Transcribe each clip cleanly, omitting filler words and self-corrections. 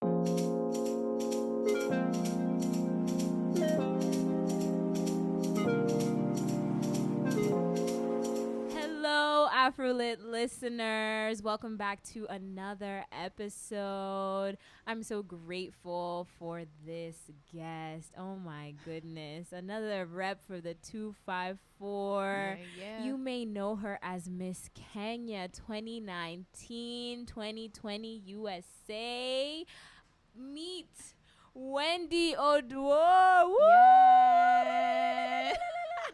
Hello, Afrolit listeners. Welcome back to another episode. I'm so grateful for this guest. Oh my goodness. Another rep for the 254. Yeah. You may know her as Miss Kenya 2019-2020 USA. Meet Wendy Odwo. Woo! Yeah.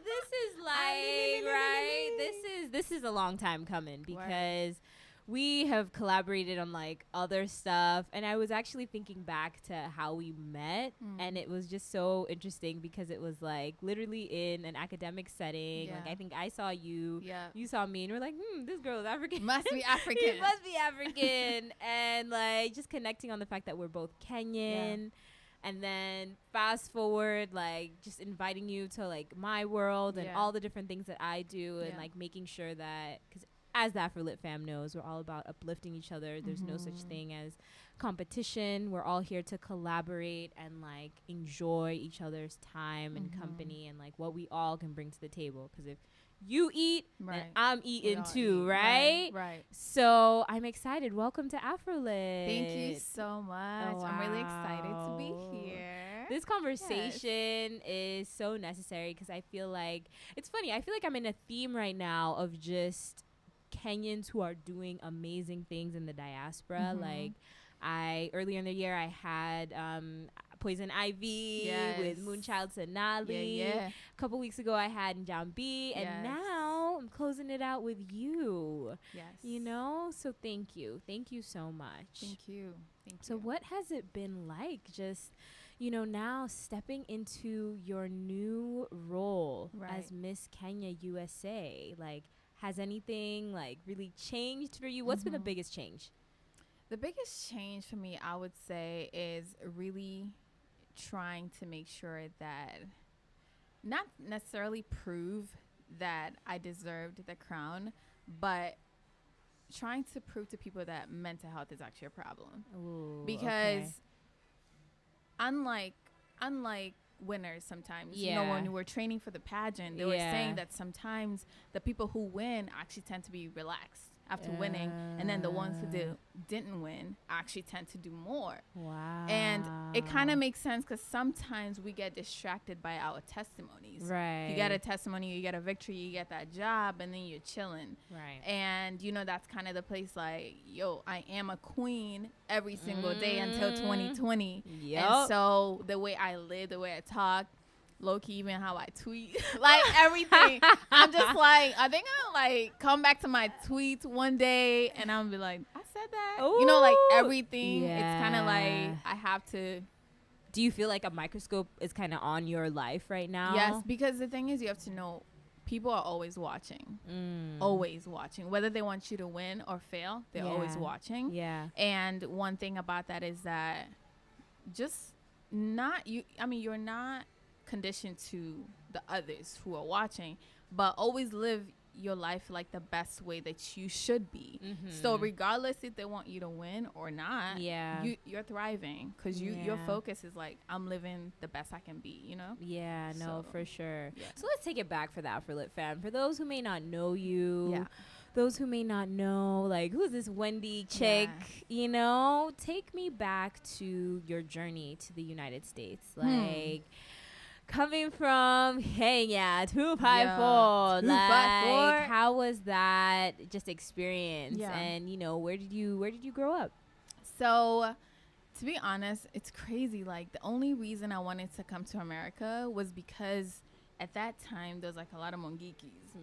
This is like, right? This is a long time coming because we have collaborated on like other stuff, and I was actually thinking back to how we met, and it was just so interesting because it was like literally in an academic setting. Yeah. Like I think I saw you, Yeah. you saw me, and we're like, this girl is African. Must be African. He must be African. And like just connecting on the fact that we're both Kenyan. Yeah. And then fast forward, like just inviting you to like my world and all the different things that I do, and like making sure that, because as the Afrolit fam knows, we're all about uplifting each other. There's no such thing as competition. We're all here to collaborate and like enjoy each other's time and company, and like what we all can bring to the table. Because if you eat, then I'm eating too, right? Right. So I'm excited. Welcome to Afrolit. Thank you so much. Oh, I'm really excited to be wow. here. This conversation is so necessary because I feel like, it's funny, I feel like I'm in a theme right now of just Kenyans who are doing amazing things in the diaspora. Like earlier in the year I had Poison Ivy with Moonchild Sonali. A couple weeks ago I had Njambi, and now I'm closing it out with you. You know, so thank you so much. Thank you. So what has it been like, just, you know, now stepping into your new role as Miss Kenya USA? Like, has anything like really changed for you? What's been the biggest change? The biggest change for me, I would say, is really trying to make sure that, not necessarily prove that I deserved the crown, but trying to prove to people that mental health is actually a problem. Ooh, because unlike winners sometimes, you know, when we're training for the pageant, they were saying that sometimes the people who win actually tend to be relaxed after winning, and then the ones who didn't win actually tend to do more. Wow. And it kind of makes sense because sometimes we get distracted by our testimonies. Right. You get a testimony, you get a victory, you get that job, and then you're chilling. Right. And, you know, that's kind of the place like, yo, I am a queen every single day until 2020. Yep. And so the way I live, the way I talk, low-key even how I tweet, like everything, I'm just like, I think I'll like come back to my tweets one day and I'll be like, I said that. Ooh. You know, like everything, it's kind of like I have to. Do you feel like a microscope is kind of on your life right now? Yes, because the thing is, you have to know, people are always watching. Always watching. Whether they want you to win or fail, they're always watching. Yeah. And one thing about that is that just not you. I mean, you're not conditioned to the others who are watching, but always live your life like the best way that you should be. So regardless if they want you to win or not, you're thriving because your focus is like, I'm living the best I can be, you know? Yeah, no, for sure. Yeah. So let's take it back for the Afrolit fam. For those who may not know you, those who may not know, like, who's this Wendy chick, you know, take me back to your journey to the United States. Like, coming from Kenya, 254, like, how was that just experience? And, you know, where did you grow up? So, to be honest, it's crazy. Like, the only reason I wanted to come to America was because at that time there was like a lot of Mongikis,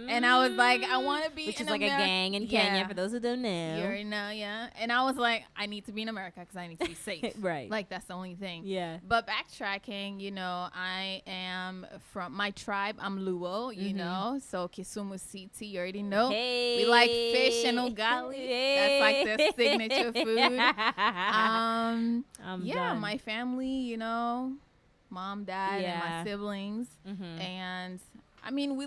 and I was like, I want to be which in is like America. a gang in Kenya for those who don't know. You already know, and I was like, I need to be in America because I need to be safe. Right. Like, that's the only thing. Yeah. But backtracking, you know, I am from my tribe. I'm Luo, you know, so Kisumu City, you already know. Hey. We like fish and ugali. That's like their signature food. Done. My family, you know, mom, dad, and my siblings. And I mean,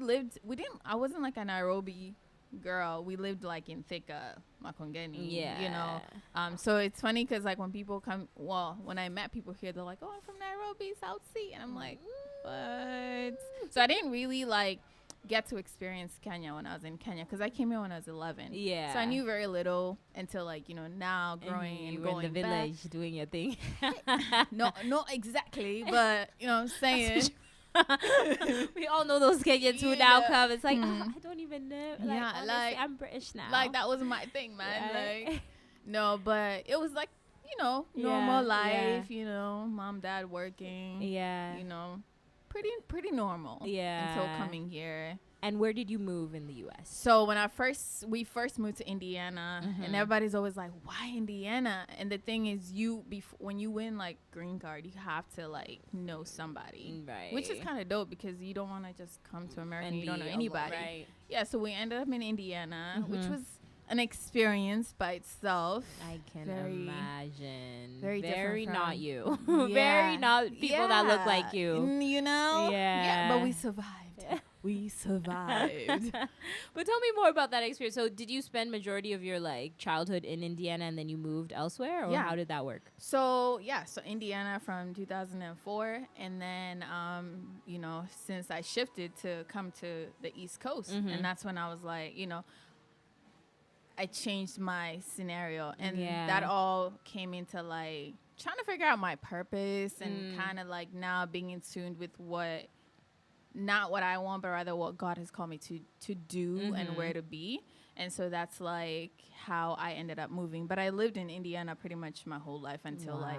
I wasn't like a Nairobi girl, we lived like in Thika, Makongeni, Yeah. you know. So it's funny because like when people come, well, when I met people here, they're like, oh, I'm from Nairobi, South Sea. And I'm like, what? So I didn't really like get to experience Kenya when I was in Kenya because I came here when I was 11. Yeah. So I knew very little until like, you know, now growing you and were going in the back. village doing your thing. No, not exactly, but you know what I'm saying. We all know those Kenyans who now come. It's like, I don't even know. Like, Yeah, honestly, like- I'm British now. Like that was my thing, man. Right? Like no, but it was like, you know, Yeah, normal yeah. life, you know, mom, dad working, Yeah. you know, pretty normal. Yeah. Until coming here. And where did you move in the U.S.? So when we first moved to Indiana, and everybody's always like, why Indiana? And the thing is, when you win like green card, you have to like know somebody, Right. which is kind of dope because you don't want to just come to America and you don't know be anybody. alone, right. Yeah, so we ended up in Indiana, which was an experience by itself. I can Very- imagine. very different not from- you. Yeah. Very not people that look like you. You know? Yeah. But we survived. We survived. But tell me more about that experience. So did you spend majority of your like childhood in Indiana and then you moved elsewhere, or Yeah. how did that work? So Indiana from 2004, and then you know, since I shifted to come to the East Coast, and that's when I was like, you know, I changed my scenario, and that all came into like trying to figure out my purpose and kind of like now being in tune with not what I want, but rather what God has called me to do and where to be. And so that's like how I ended up moving. But I lived in Indiana pretty much my whole life until like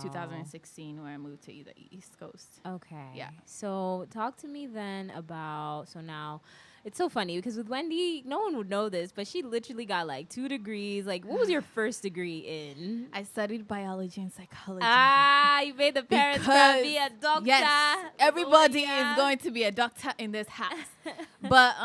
2016, where I moved to the East Coast. Okay. Yeah. So talk to me then about, so now it's so funny because with Wendy, no one would know this, but she literally got like 2 degrees. Like, what was your first degree in? I studied biology and psychology. You made the parents to be a doctor. Yes, everybody yeah. is going to be a doctor in this house. But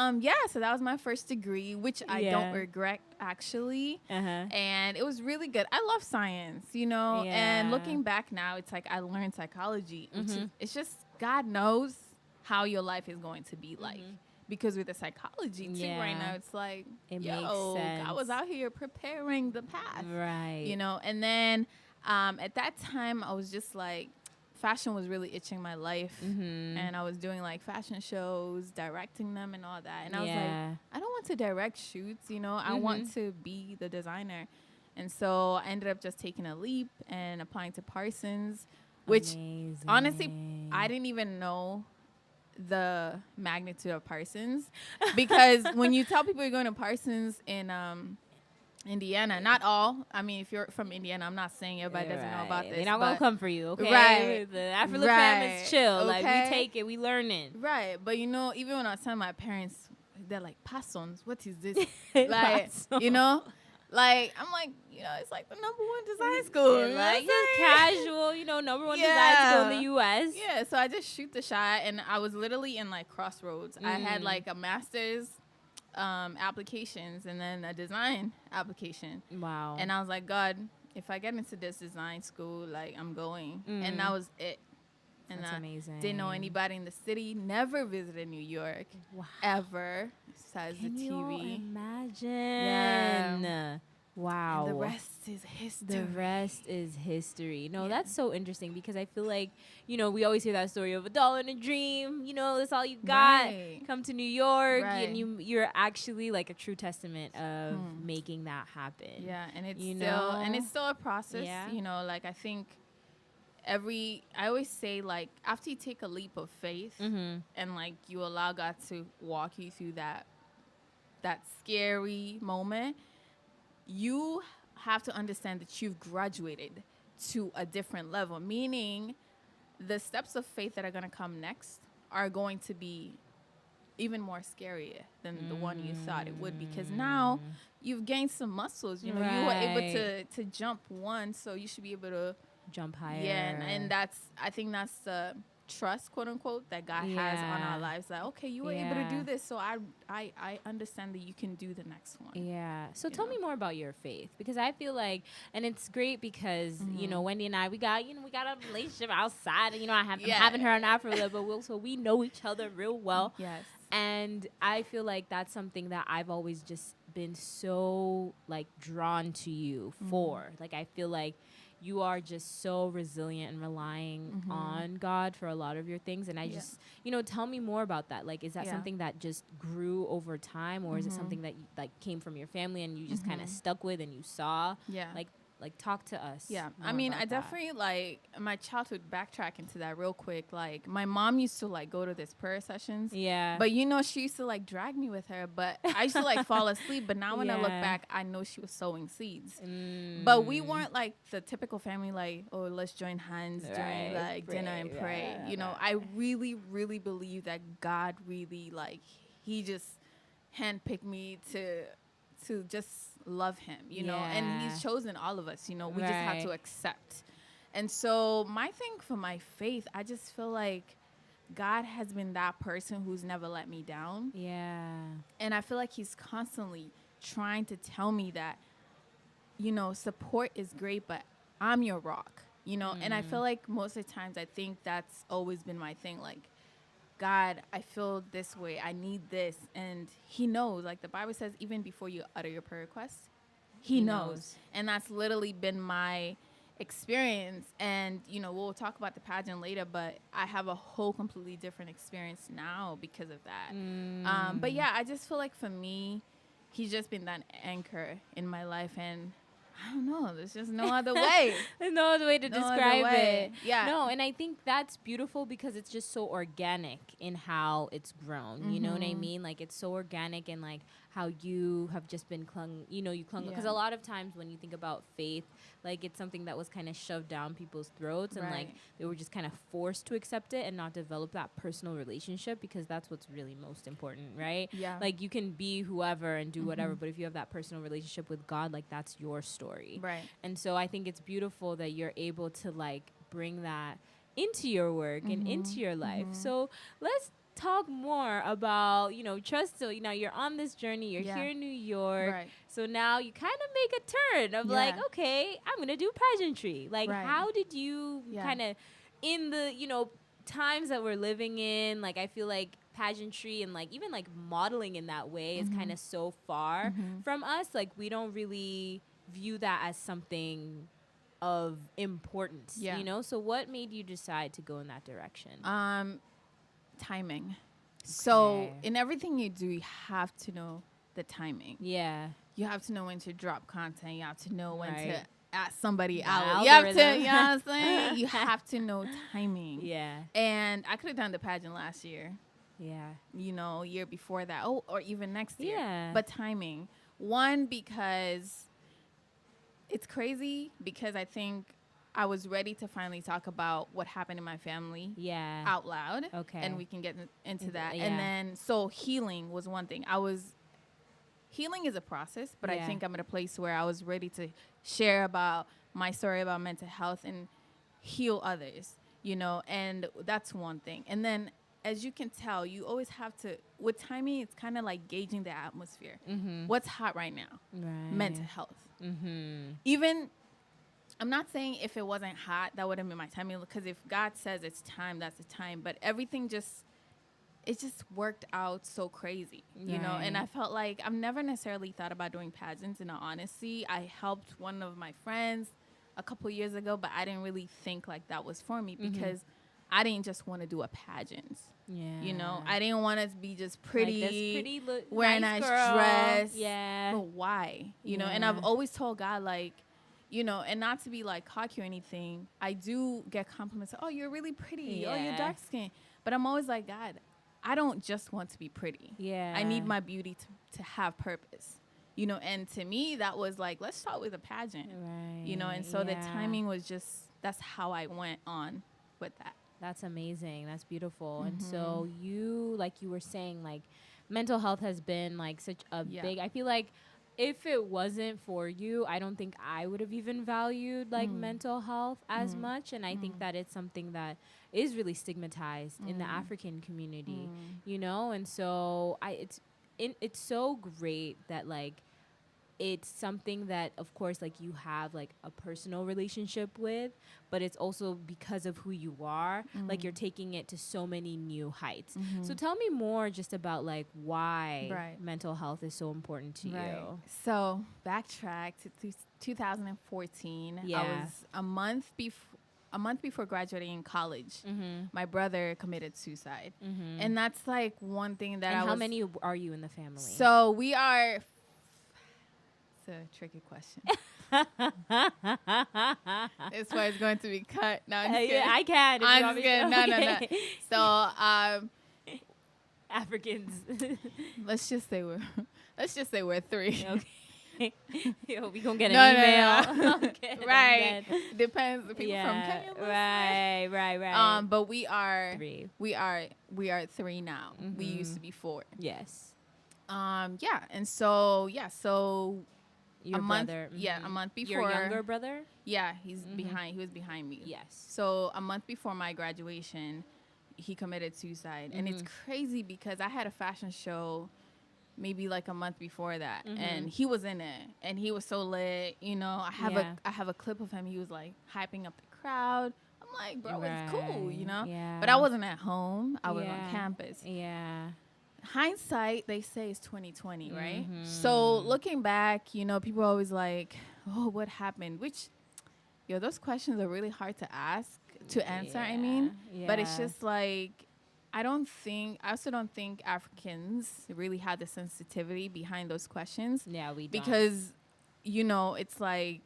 so that was my first degree, which I don't regret actually. And it was really good. I love science, you know. And looking back now, it's like I learned psychology. Which is, it's just God knows how your life is going to be like. Because with the psychology too, right now it's like, it makes sense. I was out here preparing the path, right? You know. And then at that time, I was just like, fashion was really itching my life, and I was doing like fashion shows, directing them, and all that. And I was like, I don't want to direct shoots, you know. I want to be the designer. And so I ended up just taking a leap and applying to Parsons, which honestly, I didn't even know the magnitude of Parsons, because when you tell people you're going to Parsons in Indiana, not all. I mean, if you're from Indiana, I'm not saying everybody doesn't know about this. They're not gonna come for you, okay? Right. The Afrolit fam is chill. Okay. Like, we take it, we learn it. Right. But you know, even when I was telling my parents, they're like, Parsons, what is this? Like, you know? Like, I'm like, you know, it's like the #1 design school. Yeah, like, just casual, you know, #1 design school in the U.S. Yeah, so I just shoot the shot, and I was literally in, like, crossroads. I had, like, a master's applications and then a design application. Wow. And I was like, God, if I get into this design school, like, I'm going. And that was it. And That's I amazing. didn't know anybody in the city, never visited New York, ever, besides the TV. Can you imagine? Yeah. Wow. And the rest is history. The rest is history. No, that's so interesting because I feel like, you know, we always hear that story of $1 and a dream. You know, that's all you got. Right. Come to New York, Right. and you're actually like a true testament of making that happen. Yeah, and it's You still know? and it's still a process. Yeah. You know, like I think I always say, like, after you take a leap of faith and like you allow God to walk you through that scary moment, you have to understand that you've graduated to a different level, meaning the steps of faith that are going to come next are going to be even more scarier than the one you thought it would, because now you've gained some muscles. You know, you were able to jump one, so you should be able to jump higher. Yeah, and I think that's the trust, quote unquote, that God has on our lives. Like, okay, you were able to do this, so I understand that you can do the next one. Yeah. So tell me more about your faith, because I feel like, and it's great because you know, Wendy and I, we got a relationship outside, and you know, I'm having her on Afrolit, but we know each other real well. Yes. And I feel like that's something that I've always just been so like drawn to you for. Like I feel like you are just so resilient and relying on God for a lot of your things. And I just, tell me more about that. Like, is that something that just grew over time, or is it something that like came from your family and you just kind of stuck with and you saw? Yeah. Like talk to us. Yeah. I mean, I definitely like my childhood, backtrack into that real quick. Like my mom used to like go to these prayer sessions. Yeah. But she used to like drag me with her, but I used to like fall asleep. But now when I look back, I know she was sowing seeds. But we weren't like the typical family, like, oh, let's join hands during like dinner and pray. I really, really believe that God really like, he just handpicked me to just love him, and he's chosen all of us, we just have to accept. And so my thing for my faith, I just feel like God has been that person who's never let me down. Yeah. And I feel like he's constantly trying to tell me that, support is great, but I'm your rock, and I feel like most of the times I think that's always been my thing. Like, God, I feel this way. I need this. And he knows, like the Bible says, even before you utter your prayer request, he knows. And that's literally been my experience. And, we'll talk about the pageant later, but I have a whole completely different experience now because of that. But yeah, I just feel like for me, he's just been that anchor in my life. And I don't know. There's just no other way. There's no other way to describe it. Yeah. No, and I think that's beautiful because it's just so organic in how it's grown. You know what I mean? Like, it's so organic and like how you have just been clung. You clung because a lot of times when you think about faith, like it's something that was kind of shoved down people's throats and like they were just kind of forced to accept it and not develop that personal relationship, because that's what's really most important, right? Yeah. Like you can be whoever and do whatever, but if you have that personal relationship with God, like that's your story. Right. And so I think it's beautiful that you're able to like bring that into your work and into your life. So let's talk more about, trust. So, you're on this journey, you're here in New York. Right. So now you kind of make a turn of like, okay, I'm going to do pageantry. Like, how did you kind of, in the, times that we're living in, like, I feel like pageantry and like even like modeling in that way is kind of so far from us. Like, we don't really view that as something of importance, So what made you decide to go in that direction? Timing. Okay. So in everything you do, you have to know the timing. Yeah. You have to know when to drop content. You have to know when to ask somebody out. Algorithm. You have to, you know what I'm saying? You have to know timing. Yeah. And I could have done the pageant last year. Yeah. Year before that. Oh, or even next year. Yeah. But timing. One, because it's crazy, because I think I was ready to finally talk about what happened in my family out loud. Okay. And we can get into that. Yeah. And then, so healing was one thing. Healing is a process, but I think I'm at a place where I was ready to share about my story about mental health and heal others, and that's one thing. And then, as you can tell, you always have to, with timing, it's kind of like gauging the atmosphere. What's hot right now? Right. Mental health. Even, I'm not saying if it wasn't hot, that wouldn't be my timing, because if God says it's time, that's the time. But everything it just worked out so crazy, and I felt like I've never necessarily thought about doing pageants, in all honesty. I helped one of my friends a couple years ago, but I didn't really think like that was for me, because I didn't just want to do a pageant. Yeah. I didn't want to be just pretty, like wearing nice a girl. dress. Yeah. But why? And I've always told God, like, and not to be like cocky or anything, I do get compliments. Oh, you're really pretty. Oh, you're dark skinned. But I'm always like, God, I don't just want to be pretty. Yeah. I need my beauty to have purpose. And to me, that was like, let's start with a pageant. Right. And so the timing was just, that's how I went on with that. That's amazing. That's beautiful. And so you, like you were saying, like mental health has been like such a big, I feel like if it wasn't for you, I don't think I would have even valued like mental health as much. And I think that it's something that is really stigmatized in the African community, And so it's so great that like it's something that, of course, like you have like a personal relationship with, but it's also because of who you are, like you're taking it to so many new heights. So tell me more just about like why mental health is so important to you. So backtrack to 2014. I was a month before graduating college. My brother committed suicide, and that's like one thing that. And how many are you in the family? So we are. It's a tricky question. This part is going to be cut. No, I'm just kidding. Yeah, I can. I'm just kidding. No. So Africans. let's just say we're 3. Okay. Yo, we gonna get an email. No. Right. Depends. People from Kenya. Right. But we are 3. We are 3 now. We used to be 4. Yes. Yeah. And so Your brother. A month before. Your younger brother? Yeah, he's behind. He was behind me. Yes. So a month before my graduation, he committed suicide, and it's crazy because I had a fashion show maybe like a month before that, and he was in it, and he was so lit. You know, I have a clip of him. He was like hyping up the crowd. I'm like, bro, it's cool, you know. Yeah. But I wasn't at home. I was on campus. Yeah. Hindsight, they say, is 2020, right? So looking back, you know, people are always like, oh, what happened? Which, those questions are really hard to answer, I mean. But it's just like, I also don't think Africans really have the sensitivity behind those questions. Yeah, we don't. Because, it's like,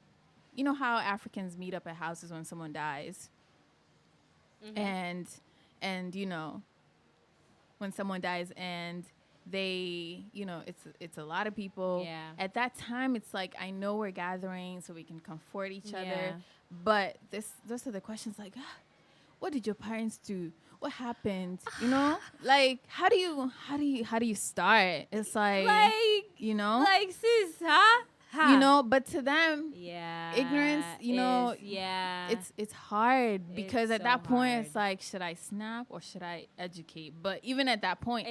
you know how Africans meet up at houses when someone dies? And when someone dies and they, it's a lot of people. Yeah. At that time, it's like, I know we're gathering so we can comfort each other. But those are the questions like, what did your parents do? What happened? Like, how do you start? It's like like, sis, huh? But to them, ignorance, it's hard because at that point, it's like, should I snap or should I educate? But even at that point,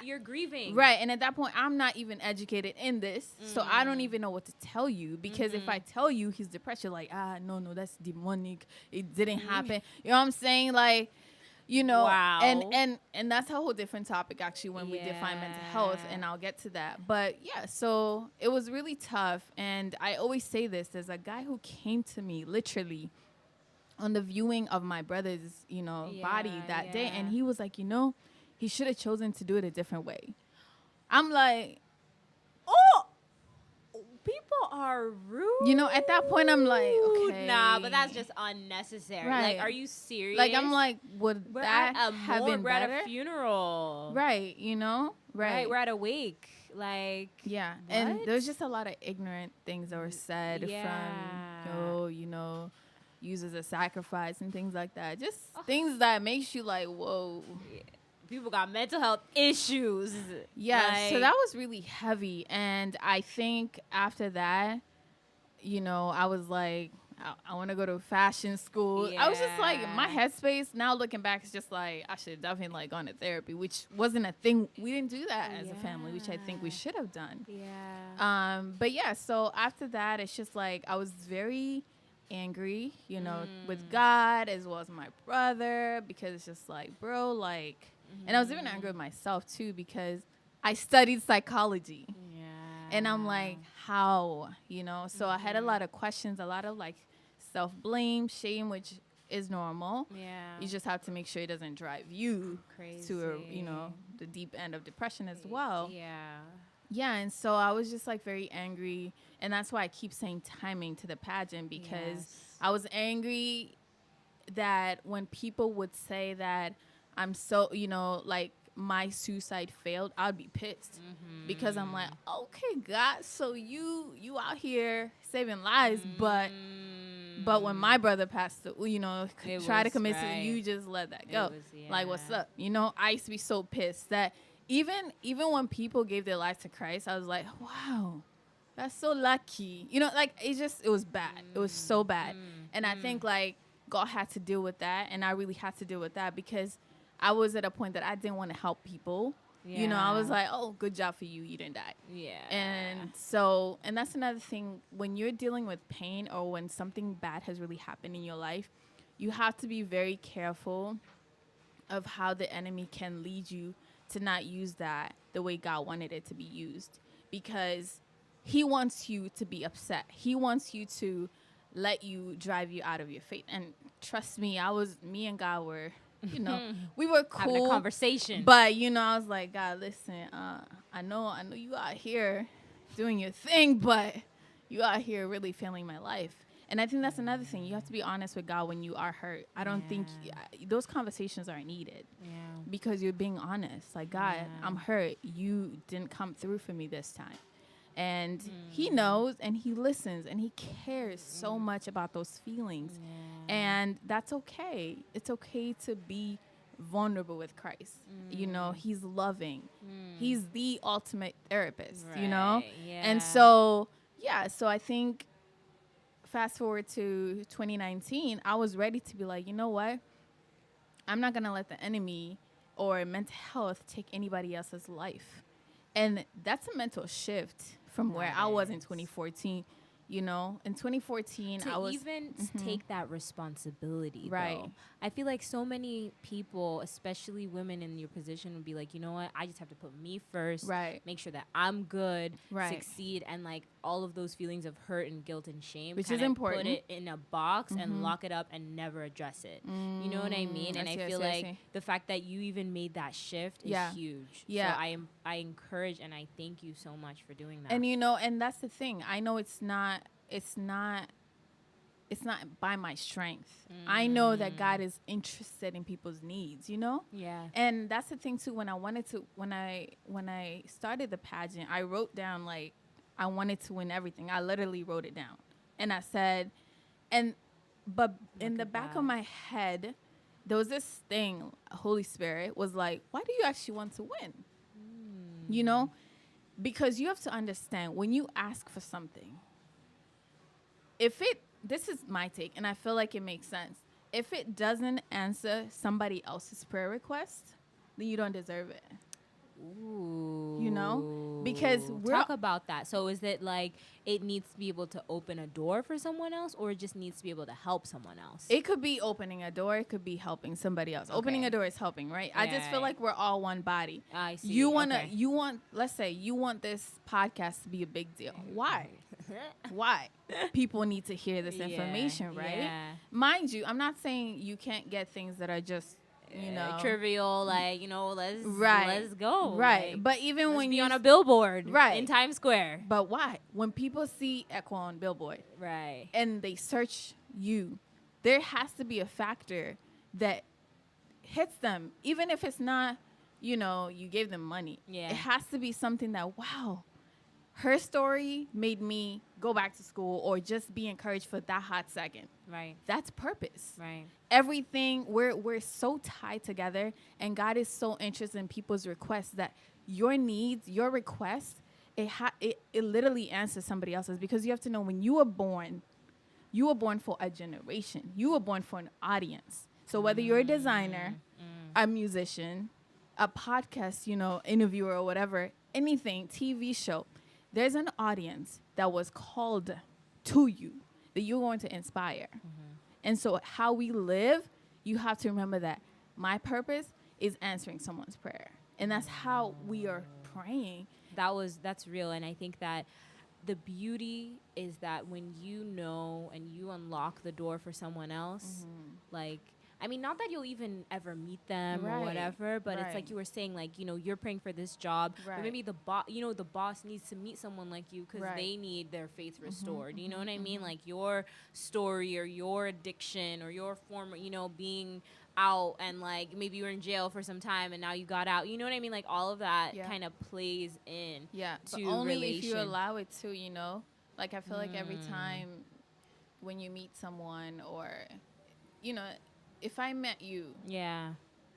you're grieving. Right. And at that point, I'm not even educated in this. So I don't even know what to tell you, because if I tell you he's depressed, you're like, no, that's demonic. It didn't happen. You know what I'm saying? Like, wow. And that's a whole different topic, actually, when we define mental health, and I'll get to that. But so it was really tough. And I always say this, there's a guy who came to me literally on the viewing of my brother's, body that day. And he was like, he should have chosen to do it a different way. I'm like, oh, people are rude. At that point, I'm like, okay. Nah, but that's just unnecessary. Right. Like, are you serious? Like, I'm like, would that have been we're better? At a funeral. Right, Right. We're at a wake. Like, yeah. what? And there's just a lot of ignorant things that were said from, used as a sacrifice and things like that. Just things that makes you like, whoa. Yeah. People got mental health issues. Yeah, so that was really heavy. And I think after that, I was like, I want to go to fashion school. I was just like, my headspace, now looking back, is just like, I should have definitely like gone to therapy, which wasn't a thing. We didn't do that as a family, which I think we should have done. Yeah. But yeah, so after that, it's just like, I was very angry, with God as well as my brother, because it's just like, bro, like, and I was even angry with myself too, because I studied psychology. Yeah. And I'm like, how? So I had a lot of questions, a lot of like self-blame, shame, which is normal. Yeah. You just have to make sure it doesn't drive you Crazy. To the deep end of depression as well. Yeah. Yeah, and so I was just like very angry, and that's why I keep saying timing to the pageant, because I was angry that when people would say that I'm so, like my suicide failed, I'd be pissed because I'm like, okay, God, so you out here saving lives, but when my brother passed, try to commit suicide, you just let that go. Like, what's up? I used to be so pissed that even when people gave their lives to Christ, I was like, wow, that's so lucky. Like, it was bad. It was so bad. And I think like God had to deal with that, and I really had to deal with that, because I was at a point that I didn't want to help people. You know, I was like, oh, good job for you. You didn't die. Yeah. And that's another thing. When you're dealing with pain or when something bad has really happened in your life, you have to be very careful of how the enemy can lead you to not use that the way God wanted it to be used. Because he wants you to be upset. He wants you to let you drive you out of your faith. And trust me, me and God were, you know, we were cool. Having a conversation. But, you know, I was like, God, listen, I know you out here doing your thing, but you out here really failing my life. And I think that's another thing. You have to be honest with God when you are hurt. I don't think those conversations are needed. Yeah. Because you're being honest. Like, God, I'm hurt. You didn't come through for me this time. And he knows and he listens and he cares so much about those feelings. Yeah. And that's okay. It's okay to be vulnerable with Christ. You know, he's loving. He's the ultimate therapist, you know? Yeah. And so I think fast forward to 2019, I was ready to be like, you know what? I'm not going to let the enemy or mental health take anybody else's life. And that's a mental shift from where I was in 2014. You know, in 2014, I was even take that responsibility. Right. Though. I feel like so many people, especially women in your position, would be like, you know what? I just have to put me first. Right. Make sure that I'm good. Right. Succeed, and like all of those feelings of hurt and guilt and shame, which is important. Put it in a box and lock it up and never address it. You know what I mean? And I feel like the fact that you even made that shift is huge. Yeah. So I encourage and I thank you so much for doing that. And you know, and that's the thing. I know it's not by my strength. I know that God is interested in people's needs, you know? Yeah. And that's the thing too, when I started the pageant, I wrote down like I wanted to win everything. I literally wrote it down. And I said, but in the back of my head, there was this thing, Holy Spirit was like, why do you actually want to win? You know? Because you have to understand, when you ask for something, this is my take, and I feel like it makes sense. If it doesn't answer somebody else's prayer request, then you don't deserve it. Ooh. You know? Because talk about that. So is it like it needs to be able to open a door for someone else, or it just needs to be able to help someone else? It could be opening a door. It could be helping somebody else. Okay. Opening a door is helping, right? Yeah, I just feel like we're all one body. I see. Let's say you want this podcast to be a big deal. Why? Why? People need to hear this information, right? Yeah. Mind you, I'm not saying you can't get things that are just, you know, trivial, like, you know, let's go. Right. Like, but even when you're on a billboard in Times Square. But why? When people see Echo on billboard, right, and they search you, there has to be a factor that hits them, even if it's not, you know, you gave them money. Yeah. It has to be something that, wow, her story made me go back to school or just be encouraged for that hot second. Right. That's purpose. Right. Everything, we're so tied together, and God is so interested in people's requests that your needs, your requests, it literally answers somebody else's, because you have to know, when you were born for a generation. You were born for an audience. So whether you're a designer, a musician, a podcast, you know, interviewer or whatever, anything, TV show, there's an audience that was called to you that you're going to inspire. And so how we live, you have to remember that my purpose is answering someone's prayer. And that's how we are praying. That's real. And I think that the beauty is that when you know and you unlock the door for someone else, like, I mean, not that you'll even ever meet them or whatever, but it's like you were saying, like, you know, you're praying for this job, but maybe the boss needs to meet someone like you because they need their faith restored. You know what I mean? Like your story or your addiction or your former, you know, being out and like maybe you were in jail for some time and now you got out. You know what I mean? Like all of that kind of plays in to only relation. If you allow it to, you know? Like I feel like every time when you meet someone or, you know, if I met you,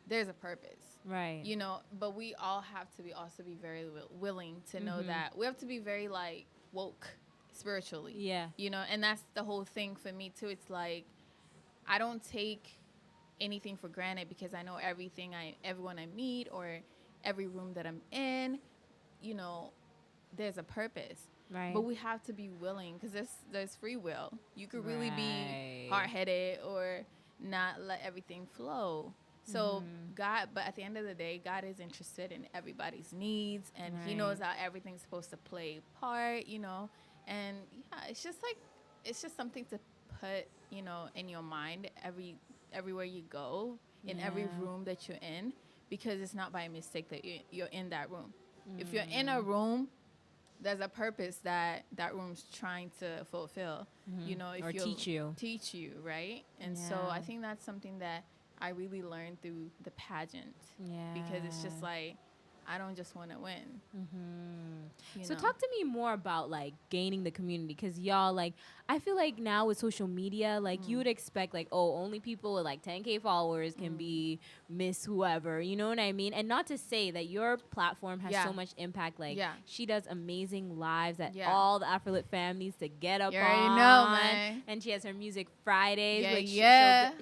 there's a purpose, right? You know, but we all have to also be very willing to know that we have to be very like woke spiritually, you know, and that's the whole thing for me too. It's like I don't take anything for granted because I know everyone I meet or every room that I'm in, you know, there's a purpose. Right. But we have to be willing, because there's free will. You could really be Right. hard-headed or not let everything flow. So God, but at the end of the day, God is interested in everybody's needs, and he knows how everything's supposed to play part, you know. And yeah, it's just something to put, you know, in your mind everywhere you go, in every room that you're in, because it's not by mistake that you're in that room. If you're in a room, there's a purpose that room's trying to fulfill, you know, if or teach you, right? And so I think that's something that I really learned through the pageant, because it's just like, I don't just want to win. So talk to me more about like gaining the community, because y'all, like, I feel like now with social media, like you would expect like, oh, only people with like 10K followers can be Miss whoever, you know what I mean? And not to say that your platform has so much impact. Like she does amazing lives that all the Afrolit fam needs to get up You on. already know, man. And she has her music Fridays, which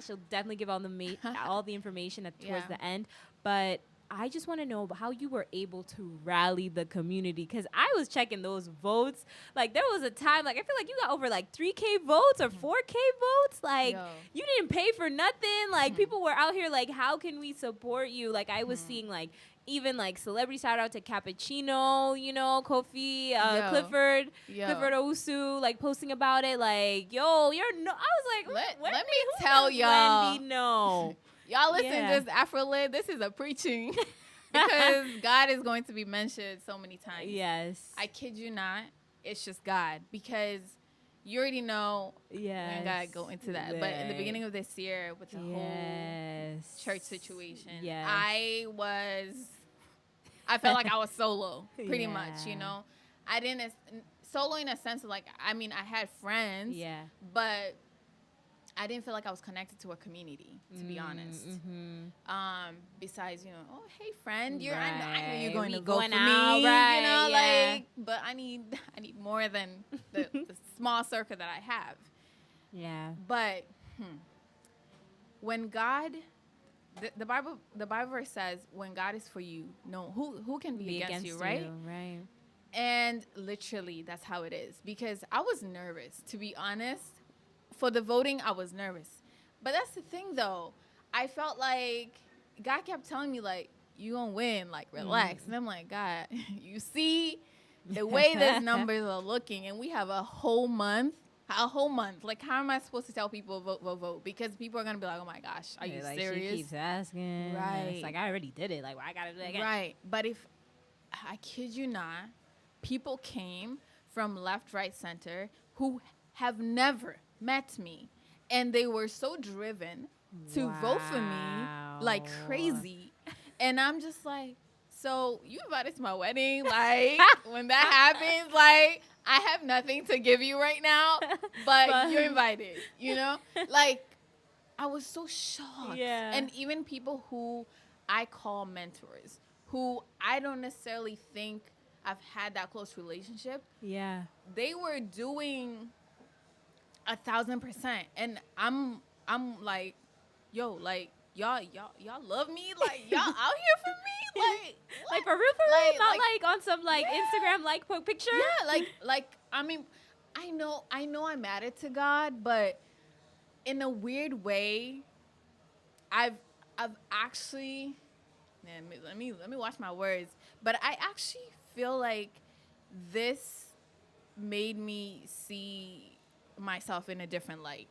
she'll definitely give all the information towards the end. But I just want to know how you were able to rally the community, because I was checking those votes. Like, there was a time, like, I feel like you got over, like, 3K votes or 4K votes. Like, you didn't pay for nothing. Like, people were out here, like, how can we support you? Like, I was seeing, like, even, like, celebrity shout-out to Cappuccino, you know, Kofi, Clifford Owusu, like, posting about it. Like, yo, you're no... I was like, let me tell y'all. Wendy know? Y'all listen to this Afrolit. This is a preaching, because God is going to be mentioned so many times. Yes. I kid you not. It's just God, because you already know. Yes. I gotta go into that. But in the beginning of this year, with the whole church situation, I felt like I was solo, pretty much, you know. I didn't solo in a sense of like, I mean, I had friends, but I didn't feel like I was connected to a community, to be honest. Besides, you know, oh, hey, friend, I know you're going to vote for me, you know, like, but I need more than the small circle that I have. Yeah. But when God, the Bible verse says, when God is for you, no, who can be against you, right? Right. And literally, that's how it is. Because I was nervous, to be honest. For the voting, I was nervous. But that's the thing, though. I felt like God kept telling me, like, you gonna win, like, relax. And I'm like, God, you see the way those numbers are looking, and we have a whole month. Like, how am I supposed to tell people vote? Because people are gonna be like, oh my gosh, are you like, serious? She keeps asking. Right. It's like, I already did it. Like, why I gotta do it again? Right. But if, I kid you not, people came from left, right, center who have never met me, and they were so driven to vote for me like crazy. And I'm just like, so you invited to my wedding? Like, when that happens, like, I have nothing to give you right now, but you're invited, you know? Like, I was so shocked. And even people who I call mentors, who I don't necessarily think I've had that close relationship, they were doing 1,000%, and I'm like, yo, like, y'all love me, like, y'all out here for me, like, what? Like, for real, not like on some like Instagram like picture. Like I mean, I know I'm added to God, but in a weird way, I've actually, man, let me watch my words, but I actually feel like this made me see myself in a different light.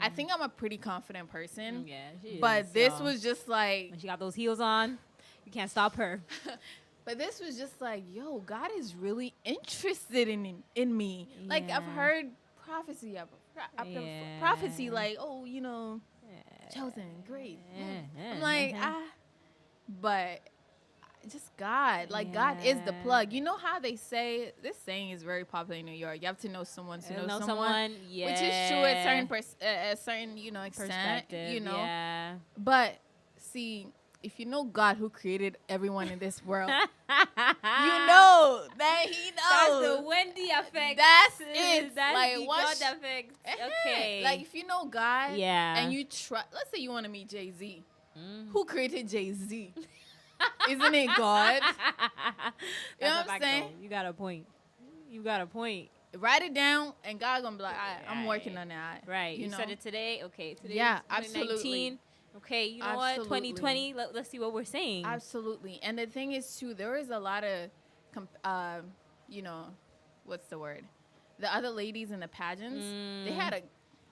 I think I'm a pretty confident person. Yeah, she but is, this was just like, when she got those heels on, you can't stop her. But this was just like, yo, God is really interested in me. Like, I've heard prophecy after prophecy, like, oh, you know, chosen, great. I'm like, but just God, like, God is the plug. You know how they say, this saying is very popular in New York, you have to know someone to know someone, which is true at a certain, you know, extent, you know. But see, if you know God, who created everyone in this world, you know that He knows. That's the Wendy effect. That's it. That's like, the God effect. Okay. Like, if you know God, and you trust, let's say you want to meet Jay-Z. Who created Jay-Z? Isn't it God? You know That's what I'm a saying? fact, though. You got a point. You got a point. Write it down, and God gonna be like, all right, I'm working on that. Right. You know? said it today. Okay. Today Yeah, is 2019. absolutely. Okay. You know what? 2020. Let's see what we're saying. Absolutely. And the thing is, too, there is a lot of, you know, what's the word? The other ladies in the pageants, they had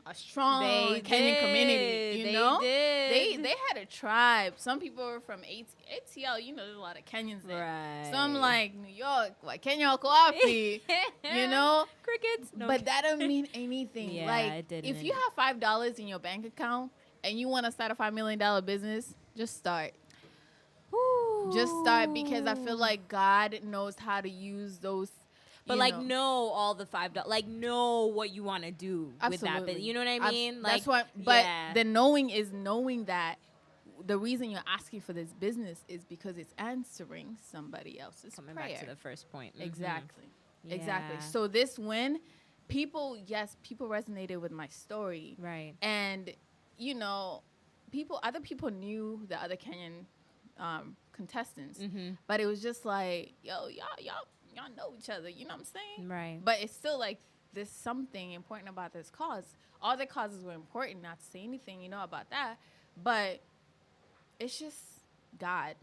a strong Kenyan community, you know? They had a tribe. Some people were from ATL, you know, there's a lot of Kenyans there. Right. Some like New York, like Kenya coffee, you know? Crickets. No, but that don't mean anything. Yeah, like, it didn't. if you have $5 in your bank account and you want to start a $5 million business, just start. Just start, because I feel like God knows how to use those. But like, know all the $5. Like, know what you want to do with that. But you know what I mean? That's what. But the knowing is knowing that the reason you're asking for this business is because it's answering somebody else's Coming prayer. back to the first point. Exactly. Yeah. Exactly. So this win, people resonated with my story. Right. And you know, other people knew the other Kenyan contestants, but it was just like, yo, y'all know each other, you know what I'm saying? Right. But it's still like, there's something important about this cause. All the causes were important, not to say anything, you know, about that, but it's just God,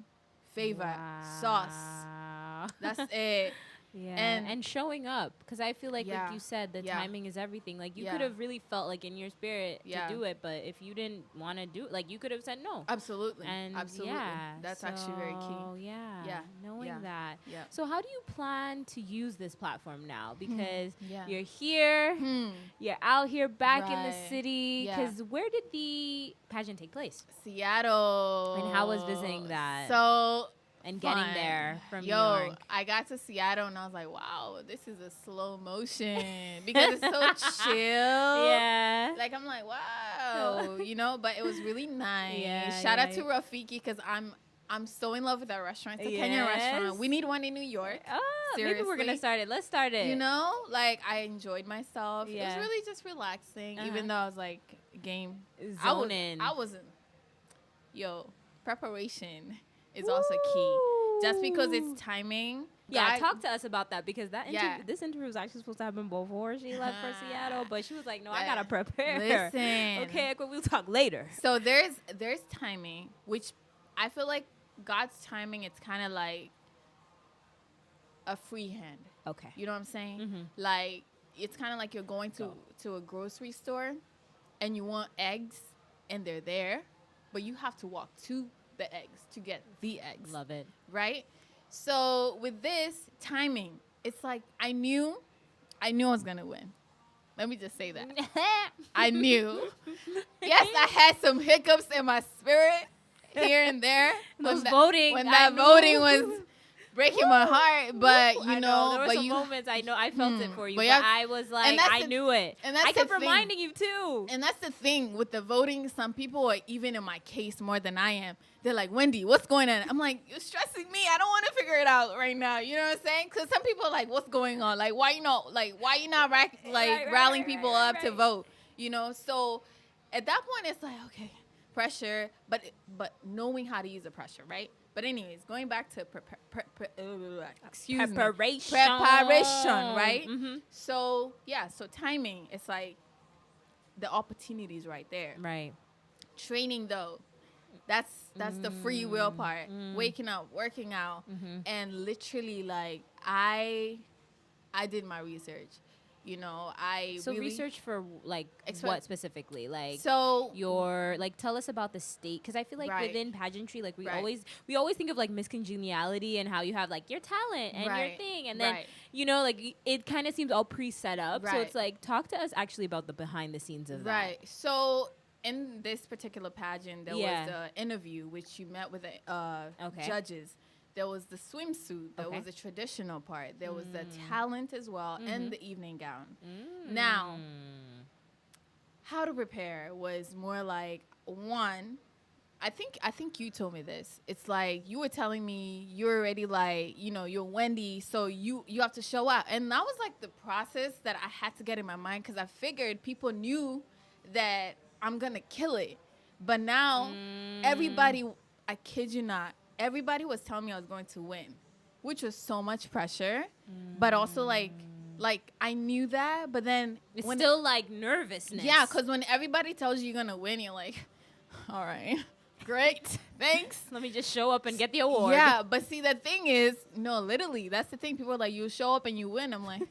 favor, sauce. That's it. Yeah, and showing up, because I feel like you said, the timing is everything. Like, you could have really felt like in your spirit to do it, but if you didn't want to do it, like, you could have said no. Absolutely. And absolutely. That's actually very key. Yeah, knowing that. Yeah. So how do you plan to use this platform now? Because you're here, you're out here back in the city. Because where did the pageant take place? Seattle. And how was visiting that? So... and getting there from New Yo, York. I got to Seattle and I was like, wow, this is a slow motion, because it's so chill. Yeah. Like, I'm like, wow, you know, but it was really nice. Shout out to Rafiki, because I'm so in love with that restaurant. It's a Kenyan restaurant. We need one in New York. Oh, maybe we're going to start it. Let's start it. You know, like, I enjoyed myself. It was really just relaxing, even though I was like, game. Zoning. I wasn't. Yo, preparation is also key. Just because it's timing. Yeah, talk to us about that, because this interview was actually supposed to happen before she left for Seattle, but she was like, no, I gotta prepare. Listen. Okay, we'll talk later. So there's timing, which I feel like God's timing, it's kind of like a free hand. Okay. You know what I'm saying? Like, it's kind of like you're going to a grocery store and you want eggs and they're there, but you have to walk to the eggs to get the eggs. Love it. Right? So with this timing, it's like I knew I was gonna win. Let me just say that. I knew. Yes, I had some hiccups in my spirit here and there. When that voting was breaking my heart, but you know, there were some moments I felt it for you, but I was like, I knew it. And I kept reminding you too. And that's the thing with the voting. Some people are, even in my case, more than I am. They're like, Wendy, what's going on? I'm like, you're stressing me. I don't want to figure it out right now. You know what I'm saying? Because some people are like, what's going on? Like, why you not rallying people up to vote? You know. So at that point, it's like, okay, pressure, but knowing how to use the pressure, right? But anyways, going back to preparation, right? So so timing, it's like the opportunities right there. Right. Training though, that's the free will part. Waking up, working out, and literally like I did my research. You know, research for like what specifically? Like, so your tell us about the state, because I feel like within pageantry, like we always think of like miscongeniality and how you have like your talent and your thing, and then you know, like it kind of seems all pre-set up. So it's like, talk to us actually about the behind the scenes of that. Right. So in this particular pageant, there was an interview which you met with the judges. There was the swimsuit. There was the traditional part. There was the talent as well, and the evening gown. Now, how to prepare was more like, one, I think you told me this. It's like you were telling me you're already like, you know, you're Wendy, so you have to show up. And that was like the process that I had to get in my mind, because I figured people knew that I'm going to kill it. But now everybody, I kid you not, everybody was telling me I was going to win, which was so much pressure, but also like I knew that, but then it's still like nervousness. Yeah, because when everybody tells you you're gonna win, you're like, all right, great, thanks. Let me just show up and get the award. Yeah, but see, the thing is, no, literally, that's the thing. People are like, you show up and you win. I'm like,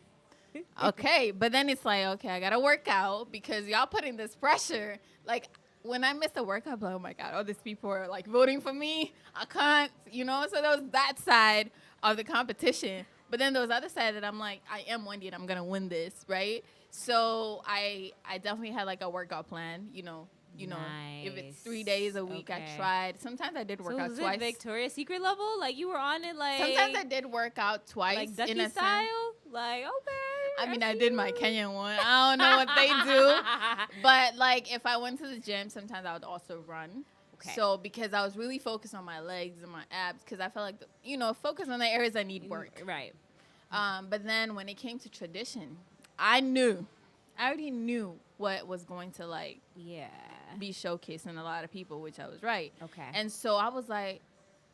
okay, but then it's like, okay, I gotta work out because y'all putting this pressure. Like, when I miss a workout, I'm like, oh my God, all these people are like voting for me. I can't, you know? So there was that side of the competition. But then there was other side that I'm like, I am Wendy and I'm going to win this, right? So I definitely had like a workout plan, you know, nice. If it's 3 days a week, Okay. I tried. Sometimes I did work out was twice. it Victoria's Secret level? Like you were on it like. Sometimes I did work out twice. Like Ducky in a style? sense. Like, okay. I mean, I did my Kenyan one. I don't know what they do. But, like, if I went to the gym, sometimes I would also run. Okay. So, because I was really focused on my legs and my abs, because I felt like, focus on the areas I need work. Right. But then when it came to tradition, I already knew what was going to, like, be showcased in a lot of people, which I was right. Okay. And so I was like,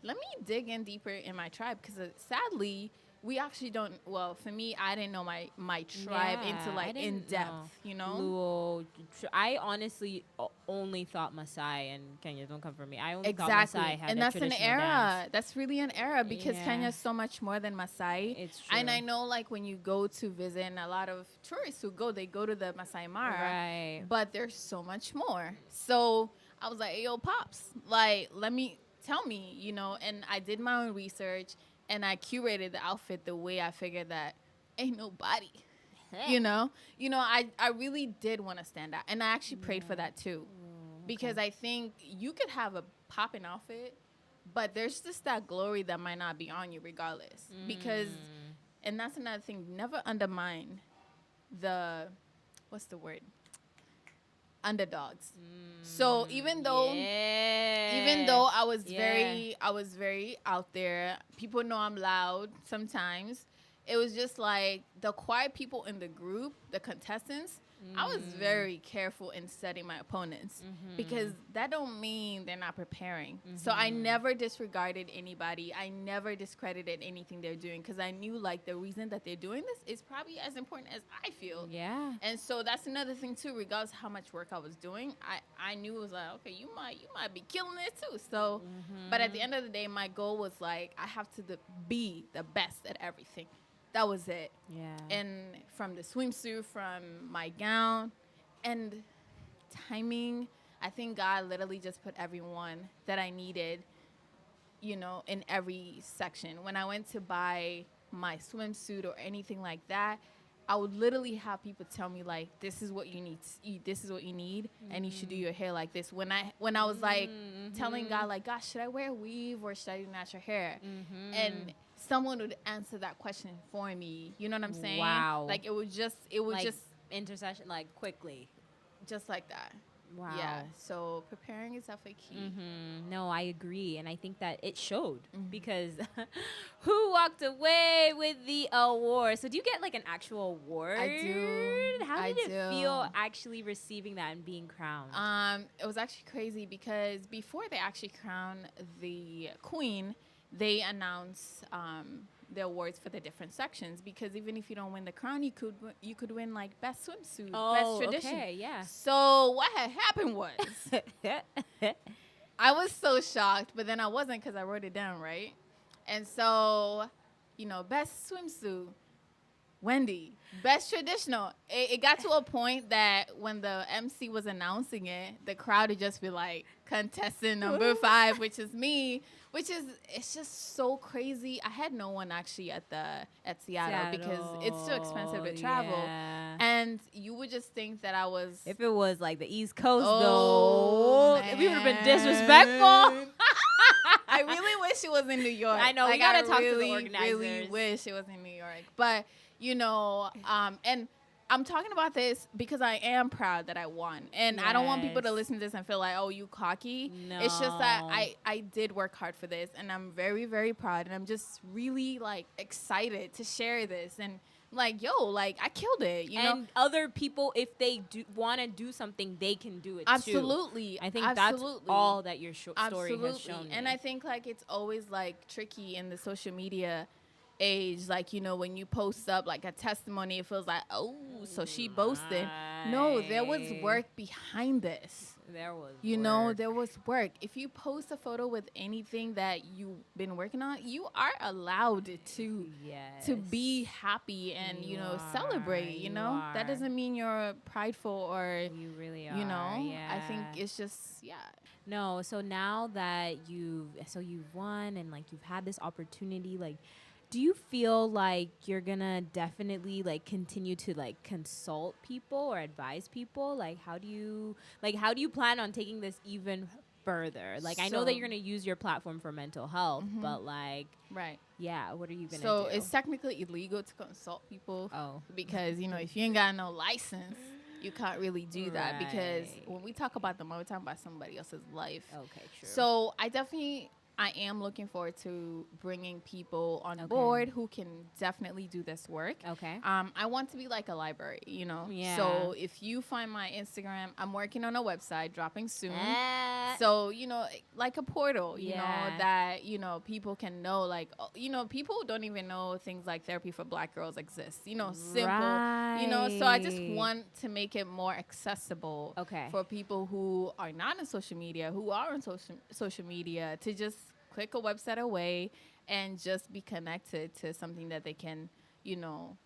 let me dig in deeper in my tribe, because sadly, we actually don't. Well, for me, I didn't know my tribe into like in depth. You know, I honestly only thought Maasai and Kenya. Don't come for me. I only thought exactly, Maasai had and a that's an traditional era. dance. That's really an era because Kenya is so much more than Maasai. It's true. And I know, like when you go to visit, and a lot of tourists who go, they go to the Masai Mara, right? But there's so much more. So I was like, hey, yo, pops, like tell me, and I did my own research. And I curated the outfit the way I figured that ain't nobody, I really did want to stand out. And I actually prayed for that too. Because I think you could have a popping outfit, but there's just that glory that might not be on you regardless. Because, and that's another thing, never undermine what's the word? Underdogs. So even though I was very out there, people know I'm loud sometimes. It was just like the quiet people in the group, the contestants, I was very careful in setting my opponents because that don't mean they're not preparing. So I never disregarded anybody. I never discredited anything they're doing because I knew like the reason that they're doing this is probably as important as I feel. Yeah. And so that's another thing too, regardless of how much work I was doing, I knew it was like, okay, you might be killing it too. So, but at the end of the day, my goal was like, I have to be the best at everything. That was it. Yeah. And from the swimsuit, from my gown, and timing, I think God literally just put everyone that I needed, in every section. When I went to buy my swimsuit or anything like that, I would literally have people tell me like, this is what you need to eat, this is what you need, and you should do your hair like this. When I was like telling God like, gosh, should I wear a weave or should I do natural hair? And someone would answer that question for me. You know what I'm saying? Wow. Like it would just intercession, like quickly, just like that. Wow. Yeah. So preparing is definitely key. No, I agree, and I think that it showed because who walked away with the award? So do you get like an actual award? I do. How did it feel actually receiving that and being crowned? It was actually crazy because before they actually crowned the queen, they announce the awards for the different sections because even if you don't win the crown, you could win like best swimsuit, best tradition. Okay, yeah. So what had happened was I was so shocked, but then I wasn't because I wrote it down, right? And so, best swimsuit, Wendy. Best traditional. It got to a point that when the MC was announcing it, the crowd would just be like, contestant number 5, which is me. It's just so crazy. I had no one actually at Seattle because it's too expensive to travel. Yeah. And you would just think that I was... If it was like the East Coast, though, we would have been disrespectful. I really wish it was in New York. I know, like, we got to talk to the really organizers. wish it was in New York. But, and I'm talking about this because I am proud that I won. And I don't want people to listen to this and feel like, oh, you cocky. No. It's just that I did work hard for this. And I'm very, very proud. And I'm just really, like, excited to share this. And like, yo, like, I killed it, you know? And other people, if they do want to do something, they can do it Absolutely. too. I think Absolutely. that's all that your story Absolutely. has shown And me. I think, like, it's always, like, tricky in the social media age. Like, you know, when you post up, like, a testimony, it feels like, oh, so she boasted. No, there was work behind this. There was You work. know, there was work. If you post a photo with anything that you've been working on, you are allowed to be happy and, you know, celebrate, you know? That doesn't mean you're prideful or, You really are. you know? Yeah. I think it's just, No, so now that you've won and like you've had this opportunity, like, do you feel like you're gonna definitely like continue to like consult people or advise people? Like, how do you plan on taking this even further? Like, I know that you're gonna use your platform for mental health, but like, right. yeah, what are you gonna do? So it's technically illegal to consult people. Oh. Because, you know, if you ain't got no license, you can't really do that. Because when we talk about them, we're talking about somebody else's life. Okay, true. So I am looking forward to bringing people on board who can definitely do this work. Okay. I want to be like a library, you know? Yeah. So if you find my Instagram, I'm working on a website dropping soon. So, you know, like a portal, you know, that, you know, people can know, like, you know, people don't even know things like therapy for Black girls exists, you know, simple, you know? So I just want to make it more accessible for people who are not on social media, who are on social media, to just click a website away and just be connected to something that they can, you know,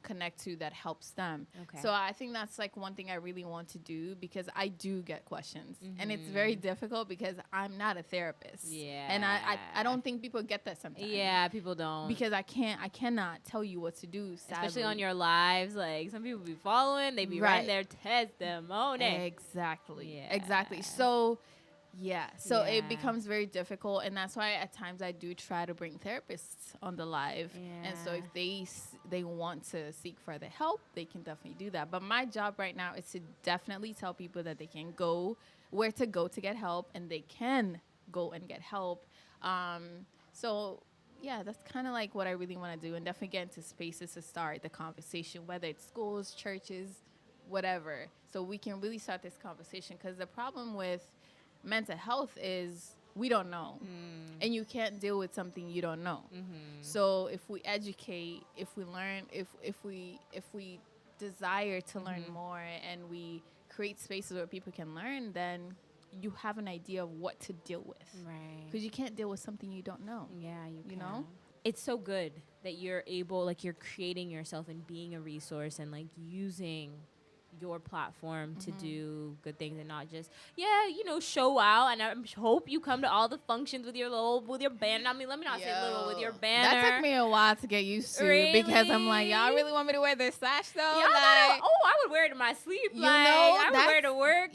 connect to that helps them. So I think that's like one thing I really want to do, because I do get questions and it's very difficult because I'm not a therapist. And I don't think people get that sometimes. Yeah, people don't. Because I cannot tell you what to do, sadly. Especially on your lives. Like, some people be following, they be writing their testimony. Exactly. Exactly. So it becomes very difficult, and that's why at times I do try to bring therapists on the live. And so if they want to seek further help, they can definitely do that. But my job right now is to definitely tell people that they can go where to go to get help, and they can go and get help. So yeah, that's kind of like what I really want to do, and definitely get into spaces to start the conversation, whether it's schools, churches, whatever, so we can really start this conversation. Because the problem with mental health is we don't know, and you can't deal with something you don't know. So if we educate, if we learn, if we desire to learn more, and we create spaces where people can learn, then you have an idea of what to deal with. Right. Because you can't deal with something you don't know. Yeah, you know? It's so good that you're able, like, you're creating yourself and being a resource and, like, using your platform to do good things, and not just show out. And I hope you come to all the functions with your banner. I mean, let me not say little, with your banner. That took me a while to get used to, because I'm like, y'all really want me to wear this sash though? I would wear it in my sleep. I would wear it to work.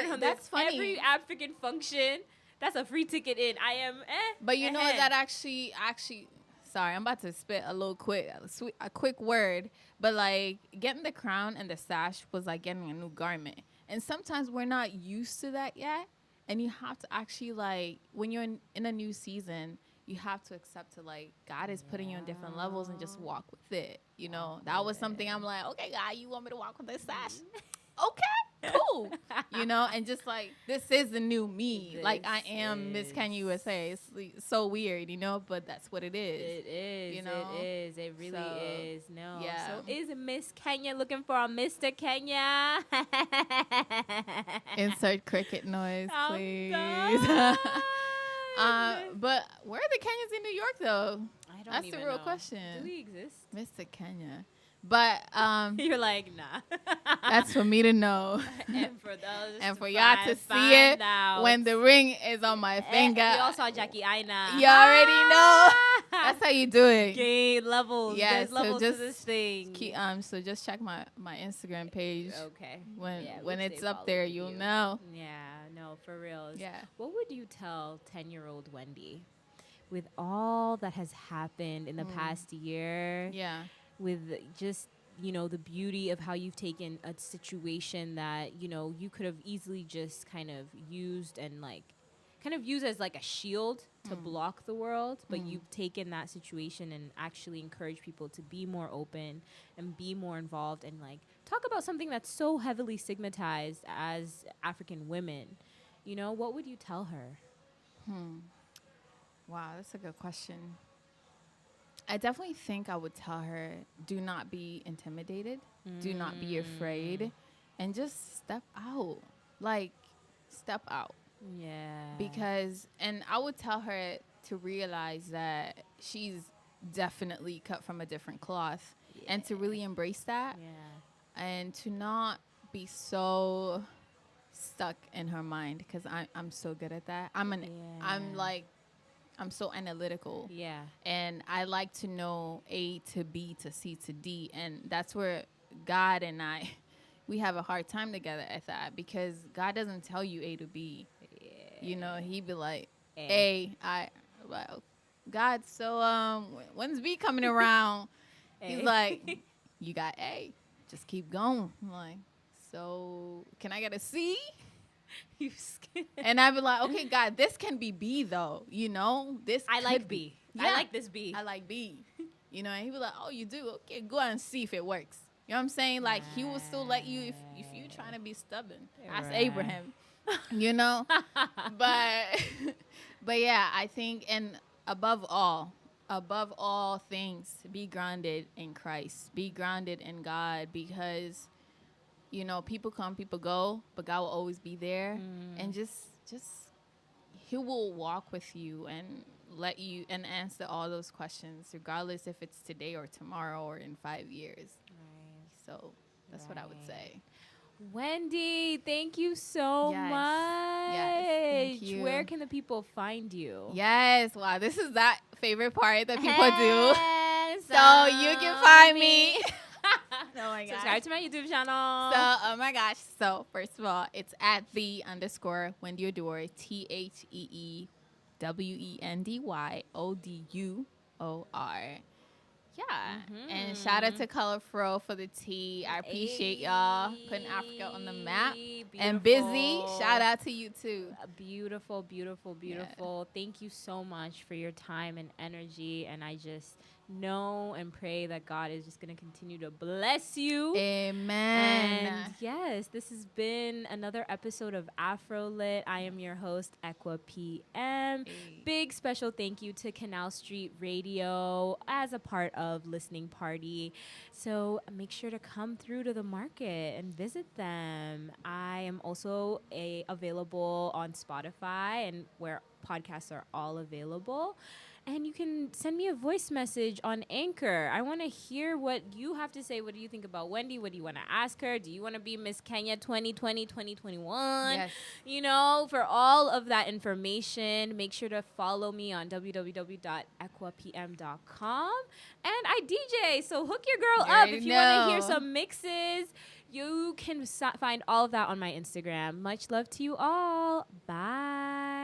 But that's funny. Every African function, that's a free ticket in. I am But you know what, that actually sorry, I'm about to spit a quick word, but like getting the crown and the sash was like getting a new garment. And sometimes we're not used to that yet. And you have to actually, like, when you're in a new season, you have to accept to, like, God is putting you on different levels and just walk with it. You know, that was something I'm like, okay, God, you want me to walk with this sash? Okay, cool. You know, and just like, this is the new me. Like, I am Miss Kenya USA. It's so weird, you know, but that's what it is. It is. You know? It is. It really is. No. Yeah. So is Miss Kenya looking for a Mr. Kenya? Insert cricket noise, please. But where are the Kenyans in New York, though? I don't That's even the real know. question. Do we exist? Mr. Kenya. But you're like, nah. That's for me to know. And for those and for y'all to see it out. When the ring is on my finger. We all saw Jackie Aina. You already know. That's how you do it. Gain levels. Yeah, there's levels to this thing. So just check my Instagram page. Okay. When it's up there, you'll know. Yeah, no, for real. Yeah. What would you tell 10-year-old Wendy with all that has happened in the past year? Yeah. With just, the beauty of how you've taken a situation that, you could have easily just kind of used and, like, kind of use as like a shield to block the world, but you've taken that situation and actually encourage people to be more open and be more involved and like talk about something that's so heavily stigmatized as African women. You know, what would you tell her? Wow, that's a good question. I definitely think I would tell her, do not be intimidated. Do not be afraid. And just step out. Like, step out. Yeah. Because, and I would tell her to realize that she's definitely cut from a different cloth. And to really embrace that. Yeah. And to not be so stuck in her mind. Because I'm so good at that. I'm so analytical. Yeah. And I like to know A to B to C to D. And that's where God and I, we have a hard time together at that, because God doesn't tell you A to B. Yeah. You know, he'd be like, well, God, so when's B coming around? He's like, you got A. Just keep going. I'm like, so can I get a C? You scared. And I'd be like, okay, God, this can be B though. You know, this I like B. Yeah, I like this B. I like B. You know, and he'd be like, oh, you do? Okay, go out and see if it works. You know what I'm saying? Like, he will still let you if you're trying to be stubborn. Ask Abraham. You know? But yeah, I think, and above all things, be grounded in Christ. Be grounded in God, because you know, people come, people go, but God will always be there. And just he will walk with you and let you and answer all those questions, regardless if it's today or tomorrow or in 5 years. Right. So that's what I would say. Wendy, thank you so much. Yes, thank you. Where can the people find you? Yes, wow, this is that favorite part that people do. So you can find me. Oh my gosh. Subscribe to my YouTube channel. So, oh my gosh. So, first of all, it's at @the_Wendy Odor, TheWendyODUOR. Yeah. And shout out to Color Fro for the tea. I appreciate y'all putting Africa on the map. Beautiful. And Busy, shout out to you too. Beautiful, beautiful, beautiful. Yeah. Thank you so much for your time and energy. And I just know and pray that God is just going to continue to bless you. Amen. And yes, this has been another episode of Afrolit. I am your host, Equa PM. Big special thank you to Canal Street Radio as a part of Listening Party. So make sure to come through to the market and visit them. I am also available on Spotify and where podcasts are all available. And you can send me a voice message on Anchor. I want to hear what you have to say. What do you think about Wendy? What do you want to ask her? Do you want to be Miss Kenya 2020, 2021? Yes. You know, for all of that information, make sure to follow me on www.equapm.com. And I DJ, so hook your girl up if you want to hear some mixes. You can find all of that on my Instagram. Much love to you all. Bye.